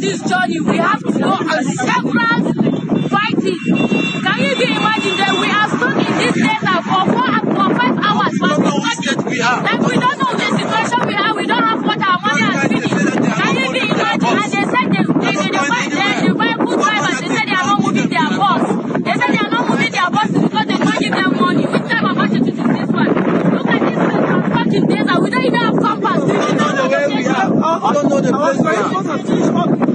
this journey, we have to go on several fighting. Can you imagine that we are stuck in this desert for 5 hours? We don't know which state we are. Like we don't know the situation we are. We don't have water. Our money has finished. Can you imagine? And they said the vehicle drivers, they said they are not moving their bus. They said they are not moving their buses because they don't give them money. Which type of attitude is this one? Look at this place. We're stuck in desert. We don't even have compass. We don't know where we are. I don't know the place we are.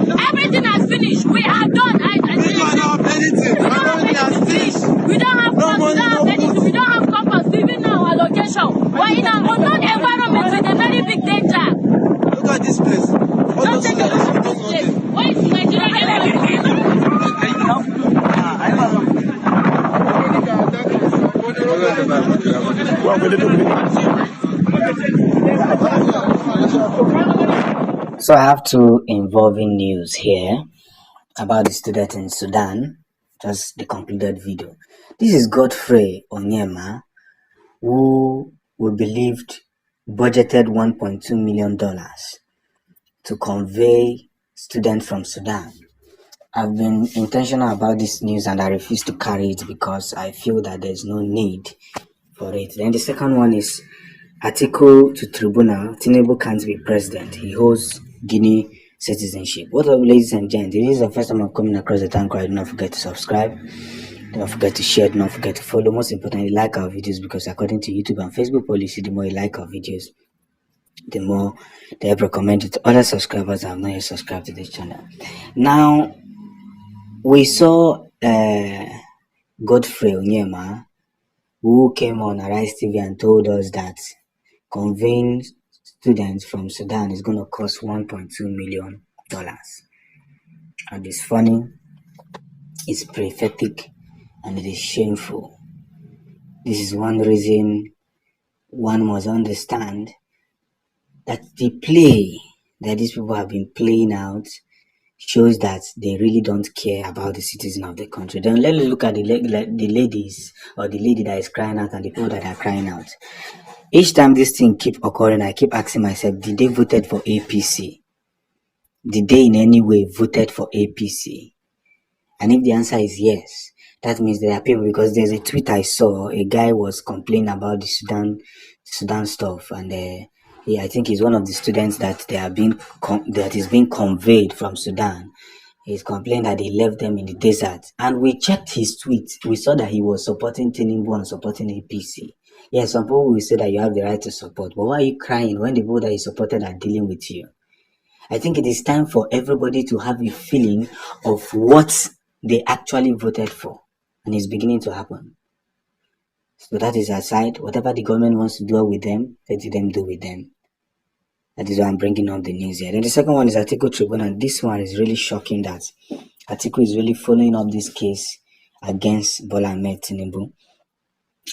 Everything has finished. We are done. We don't have anything. We don't have anything. We don't have funds. We don't have anything. We don't have compass. We even know our location. We're in an unknown environment with a very big danger. Look at this place. Don't take a look at this place. Why is Nigeria So I have two involving news here about the student in Sudan, just the concluded video. This is Godfrey Onyema, who we believed budgeted $1.2 million to convey students from Sudan. I've been intentional about this news and I refuse to carry it because I feel that there's no need for it. Then the second one is Atiku to tribunal. Tinubu can't be president. He holds Guinea citizenship. What up, ladies and gents? If this is the first time I'm coming across the tank, do not forget to subscribe. Do not forget to share. Do not forget to follow. Most importantly, like our videos, because according to YouTube and Facebook policy, the more you like our videos, the more they help recommend it to other subscribers that have not yet subscribed to this channel. Now, we saw Godfrey Onyema, who came on Arise TV and told us that conveying students from Sudan is going to cost $1.2 million. And it's funny, it's pathetic, and it is shameful. This is one reason one must understand that the play that these people have been playing out shows that they really don't care about the citizen of the country. Then let's look at the ladies, or the lady that is crying out and the people that are crying out. Each time this thing keep occurring, I keep asking myself, did they voted for APC? Did they in any way voted for APC? And if the answer is yes, that means there are people, because there's a tweet I saw, a guy was complaining about the Sudan stuff, and I think he's one of the students that that is being conveyed from Sudan. He's complaining that they left them in the desert, and we checked his tweet. We saw that he was supporting Tinubu and supporting APC. Yes, some people will say that you have the right to support, but why are you crying when the people that you supported are dealing with you? I think it is time for everybody to have a feeling of what they actually voted for, and it's beginning to happen. So that is aside. Whatever the government wants to do with them, let them do with them. That is why I'm bringing up the news here. Then the second one is Atiku tribunal. This one is really shocking that Atiku is really following up this case against Bola Ahmed Tinubu.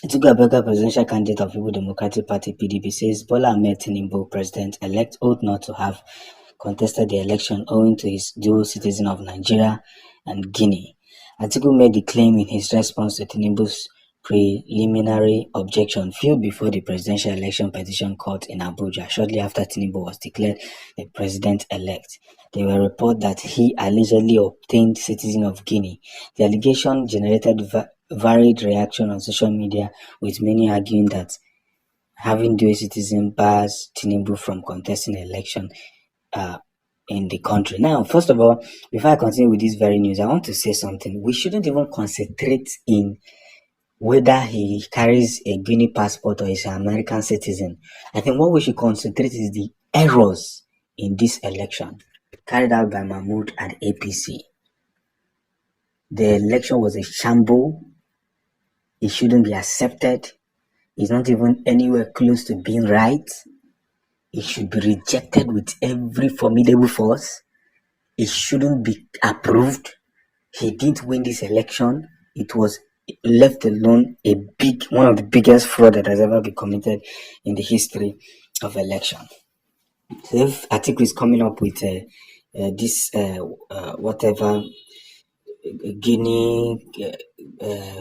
Atiku Abubakar, presidential candidate of People Democratic Party (PDP), says Bola Ahmed Tinubu, president-elect, ought not to have contested the election owing to his dual citizen of Nigeria and Guinea. Atiku made the claim in his response to Tinubu's preliminary objection filed before the presidential election petition court in Abuja shortly after Tinubu was declared the president-elect. There were reports that he allegedly obtained citizen of Guinea. The allegation generated varied reaction on social media, with many arguing that having dual citizen bars Tinubu from contesting the election in the country. Now, first of all, before I continue with this very news, I want to say something. We shouldn't even concentrate in whether he carries a Guinea passport or is an American citizen. I think what we should concentrate is the errors in this election carried out by Mahmoud and APC. The election was a shambles. It shouldn't be accepted. It's not even anywhere close to being right. It should be rejected with every formidable force. It shouldn't be approved. He didn't win this election. It was, left alone, one of the biggest fraud that has ever been committed in the history of election. So if Atiku is coming up with this whatever Guinea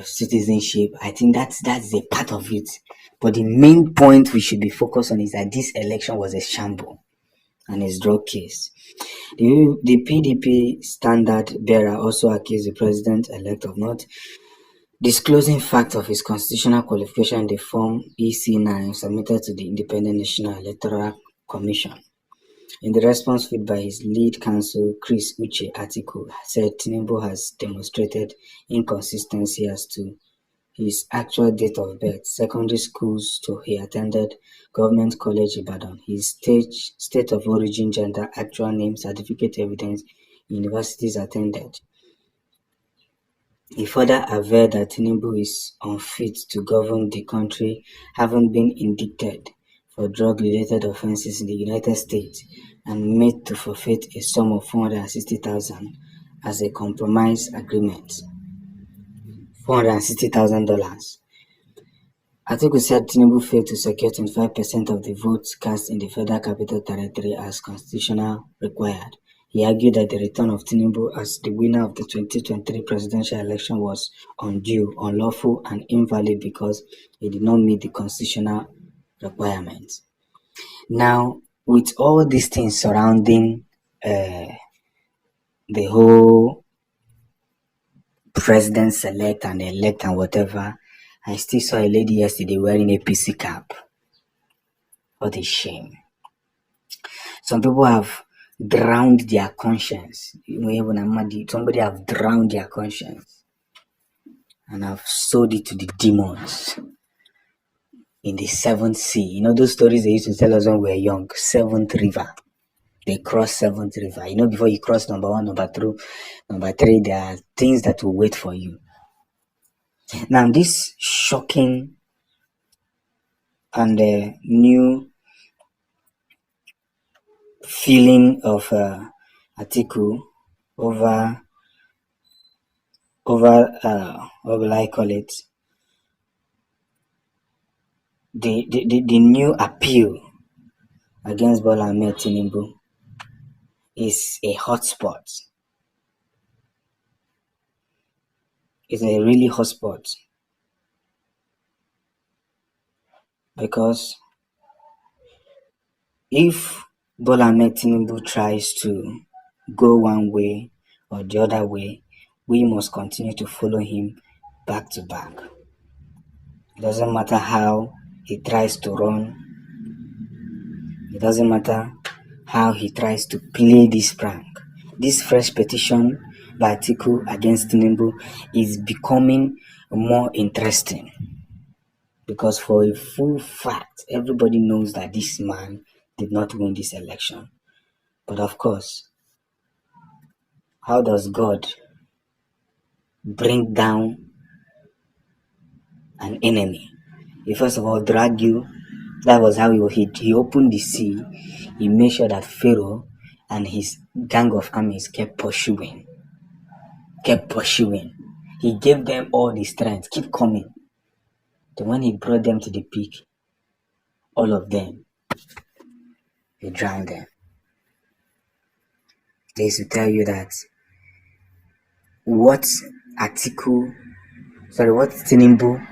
citizenship, I think that's a part of it. But the main point we should be focused on is that this election was a shambles. and his drug case. The PDP standard bearer also accused the president-elect of not disclosing facts of his constitutional qualification in the Form EC9 submitted to the Independent National Electoral Commission. In the response feed by his lead counsel, Chris Uche Atiku, said Tinubu has demonstrated inconsistency as to his actual date of birth, secondary schools he attended, Government College Ibadan, his state of origin, gender, actual name, certificate evidence, universities attended. He further averred that Tinubu is unfit to govern the country, having been indicted for drug-related offences in the United States and made to forfeit a sum of $460,000 as a compromise agreement. $460,000. Atiku said Tinubu failed to secure 25% of the votes cast in the Federal Capital Territory as constitutional required. He argued that the return of Tinubu as the winner of the 2023 presidential election was undue, unlawful, and invalid because he did not meet the constitutional requirements. Now, with all these things surrounding the whole president-elect and elect and whatever, I still saw a lady yesterday wearing a PC cap. What a shame. Some people have drowned their conscience. Somebody have drowned their conscience and have sold it to the demons in the seventh sea. You know those stories they used to tell us when we were young? Seventh river. They cross seventh river. You know, before you cross number 1, number 2, number 3, there are things that will wait for you. Now, this shocking and new feeling of Atiku over what will I call it? The new appeal against Bola Ahmed Tinubu is a hotspot. It's a really hotspot because if Bola Ahmed Tinubu tries to go one way or the other way, we must continue to follow him back to back. It doesn't matter how he tries to run. It doesn't matter how he tries to play this prank. This fresh petition by Atiku against Tinubu is becoming more interesting because for a full fact, everybody knows that this man did not win this election. But of course, how does God bring down an enemy? He first of all drag you. That was how he opened the sea. He made sure that Pharaoh and his gang of armies kept pursuing. He gave them all the strength, keep coming. Then when he brought them to the peak, all of them, he drowned them. They used to tell you that what Tinubu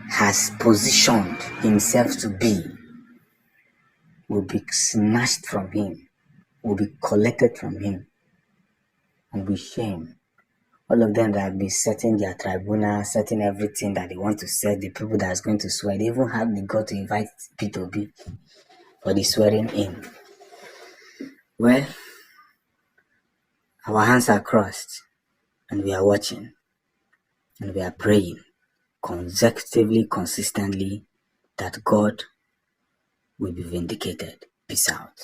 has positioned himself to be will be snatched from him, will be collected from him, and with shame. All of them that have been setting their tribunal, setting everything that they want to set, the people that is going to swear, they even have the God to invite P2B for the swearing in. Well, our hands are crossed and we are watching and we are praying consecutively, consistently that God will be vindicated. Peace out.